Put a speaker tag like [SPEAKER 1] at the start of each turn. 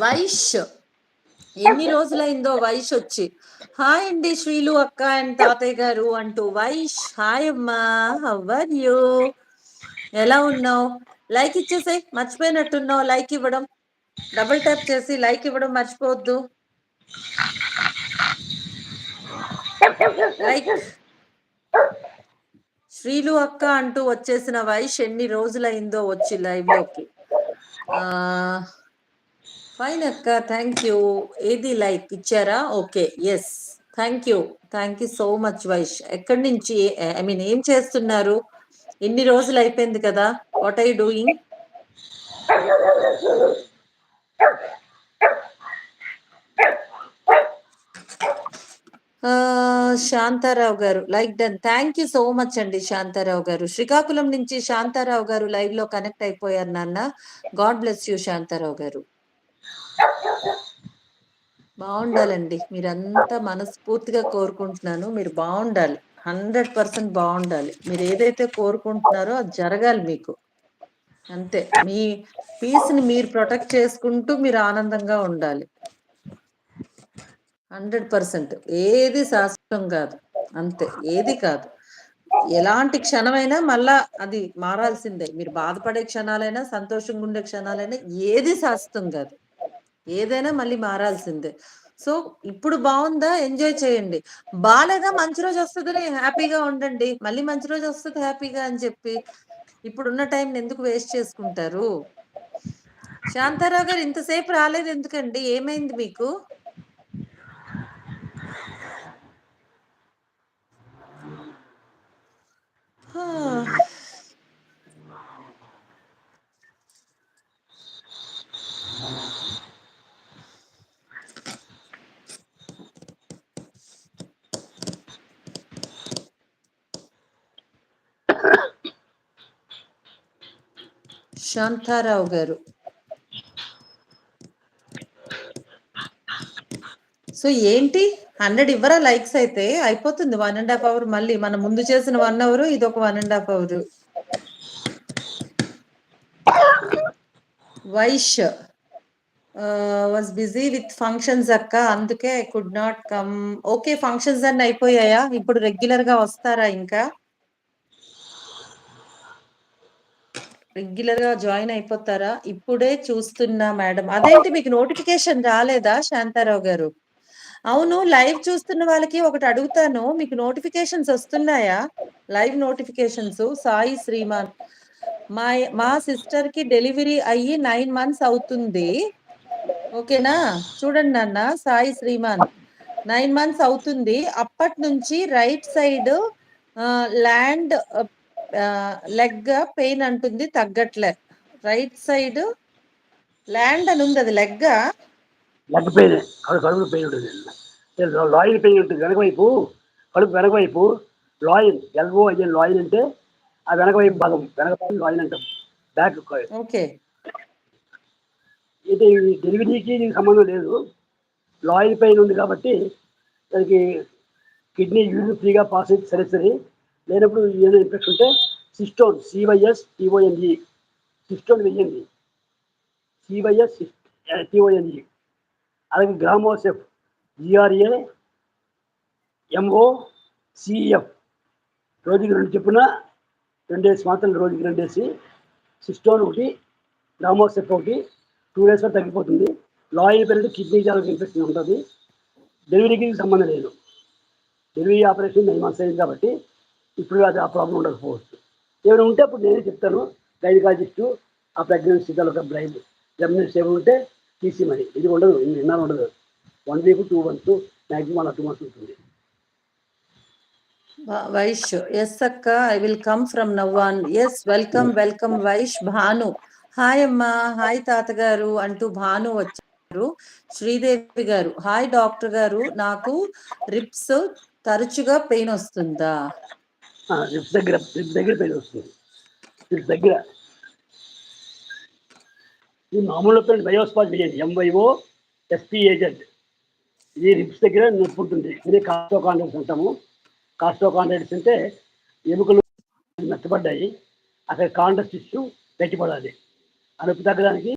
[SPEAKER 1] వైష్ ఎన్ని రోజులైందో వైష్ వచ్చి హాయ్ అండి శ్రీలు అక్క అండ్ తాతయ్య గారు అంటూ వైష్ హాయ్ అమ్మా హౌ యూ ఎలా ఉన్నావు? లైక్ ఇచ్చేసే మర్చిపోయినట్టున్నావు. లైక్ ఇవ్వడం డబుల్ ట్యాప్ చేసి లైక్ ఇవ్వడం మర్చిపోవద్దు. లైక్ శ్రీలు అక్క అంటూ వచ్చేసిన వైష్ ఎన్ని రోజులైందో వచ్చి లైవ్ లోకి. ఫైన్ అక్క, థ్యాంక్ యూ. ఏది లైక్ ఇచ్చారా? Okay, yes, thank you so much Vaish. ఎక్కడి నుంచి, ఐ మీన్ ఏం చేస్తున్నారు? ఎన్ని రోజులు అయిపోయింది కదా, what are you doing? Shantarao గారు like done, thank you so much అండి శాంతారావు గారు. శ్రీకాకుళం నుంచి శాంతారావు గారు లైవ్ లో కనెక్ట్ అయిపోయారు నాన్న. గాడ్ బ్లెస్ యూ శాంతారావు గారు. బాగుండాలండి, మీరంతా మనస్ఫూర్తిగా కోరుకుంటున్నాను. మీరు బాగుండాలి, 100% బాగుండాలి. మీరు ఏదైతే కోరుకుంటున్నారో అది జరగాలి మీకు, అంతే. మీ పీస్ని మీరు ప్రొటెక్ట్ చేసుకుంటూ మీరు ఆనందంగా ఉండాలి. 100%. ఏది శాశ్వతం కాదు, అంతే. ఏది కాదు, ఎలాంటి క్షణమైనా మళ్ళా అది మారాల్సిందే. మీరు బాధపడే క్షణాలైనా సంతోషంగా ఉండే క్షణాలైనా ఏది శాశ్వతం కాదు, ఏదైనా మళ్ళీ మారాల్సిందే. సో ఇప్పుడు బాగుందా, ఎంజాయ్ చేయండి. బాలేదా, మంచి రోజు వస్తుందని హ్యాపీగా ఉండండి. మళ్ళీ మంచి రోజు వస్తుంది హ్యాపీగా అని చెప్పి ఇప్పుడున్న టైంని ఎందుకు వేస్ట్ చేసుకుంటారు? శాంతారావు గారు ఇంతసేపు రాలేదు ఎందుకండి? ఏమైంది మీకు? శాంతారావు గారు, సో ఏంటి 100 ఇవ్వరా లైక్స్? అయితే అయిపోతుంది 1.5 hour. మళ్ళీ మనం ముందు చేసిన 1 hour, ఇది ఒక 1.5 hour. Vaish was busy with functions అక్క, అందుకే I could not come. Okay, functions అన్ని అయిపోయాయా? ఇప్పుడు రెగ్యులర్ గా వస్తారా? ఇంకా రెగ్యులర్ గా జాయిన్ అయిపోతారా? ఇప్పుడే చూస్తున్నా మేడం. అదేంటి మీకు నోటిఫికేషన్ రాలేదా శాంతారావు గారు? అవును, లైవ్ చూస్తున్న వాళ్ళకి ఒకటి అడుగుతాను, మీకు నోటిఫికేషన్స్ వస్తున్నాయా? Live notifications. సాయి శ్రీమాన్, మా సిస్టర్ కి డెలివరీ అయ్యి 9 months అవుతుంది. ఓకేనా? చూడండి నాన్న, సాయి శ్రీమాన్ 9 months అవుతుంది. అప్పటి నుంచి right side land leg pain అంటుంది, తగ్గట్లే. రైట్ సైడ్ ల్యాండ్ అని ఉంది, అది లెగ్
[SPEAKER 2] పెయిన్, కడుపు పెయిన్ ఉంటుంది. లాయిన్ పెయిన్ ఉంటుంది వెనక వైపు, కడుపు వెనక వైపు లాయిన్, LOIN లాయిన్ అంటే ఆ వెనక వైపు భాగం, వెనక భాగం లాయిన్ అంటాం, బ్యాక్.
[SPEAKER 1] ఓకే,
[SPEAKER 2] అయితే డెలివరీకి దీనికి సంబంధం లేదు. లాయిన్ పెయిన్ ఉంది కాబట్టి దానికి కిడ్నీ యూరిన్ ఫ్రీగా పాస్ అయితే సరే లేనప్పుడు ఏదైనా ఇన్ఫెక్షన్ ఉంటే సిస్టోన్, CYSTONE, సిస్టోన్ వెయ్యండి, CYSTONE. అలాగే గ్రామోసెఫ్, GRAMOCEF, రోజుకి 2 చెప్పున 2 days మాత్రం, రోజుకి 2 days. సిస్టోన్ ఒకటి, గ్రామోసెఫ్ ఒకటి, 2 days తగ్గిపోతుంది. లాయిన్ పెయిన్ కిడ్నీ చాలా ఇన్ఫెక్షన్ ఉంటుంది. డెలివరీకి సంబంధం లేదు. డెలివరీ ఆపరేషన్ 9 months అయింది కాబట్టి ఇప్పుడు అది ఆ ప్రాబ్లం ఉండకపోవచ్చు. ఏమైనా ఉంటే అప్పుడు నేనే చెప్తాను, గైనకాలజిస్టు ఆ ప్రెగ్నెన్సీ ఒక బ్లైండ్ ప్రెగ్నెన్సీ ఏమైనా ఉంటే తీసిమని. ఇది ఉండదు, నిన్న ఉండదు. 1 week 2 months, మ్యాక్సిమం అలా 2 months ఉంటుంది.
[SPEAKER 1] వైష్, ఎస్ అక్క, I will come from now on. Yes, welcome Vaish. Bhanu, hi అమ్మా, హాయ్ తాతగారు అంటూ భాను వచ్చారు. శ్రీదేవి గారు, హాయ్ డాక్టర్ గారు, నాకు రిప్స్ తరచుగా పెయిన్ వస్తుందా?
[SPEAKER 2] రిప్స్ దగ్గర పెయిన్ వస్తుంది, రిప్స్ దగ్గర. ఈ మామూలు పెయిన్ బయోస్పాట్ చేయండి, MYOSPAZ. ఇది రిప్స్ దగ్గర నొప్పి ఉంటుంది. ఇది కాస్టోకాండ్రైటిస్ అంటాము. కాస్టోకాండ్రైటిస్ అంటే ఎముకలు మెత్తబడ్డాయి, అక్కడ కాండ్రస్ టిష్యూ గట్టిపడాలి. ఆ నొప్పి తగ్గడానికి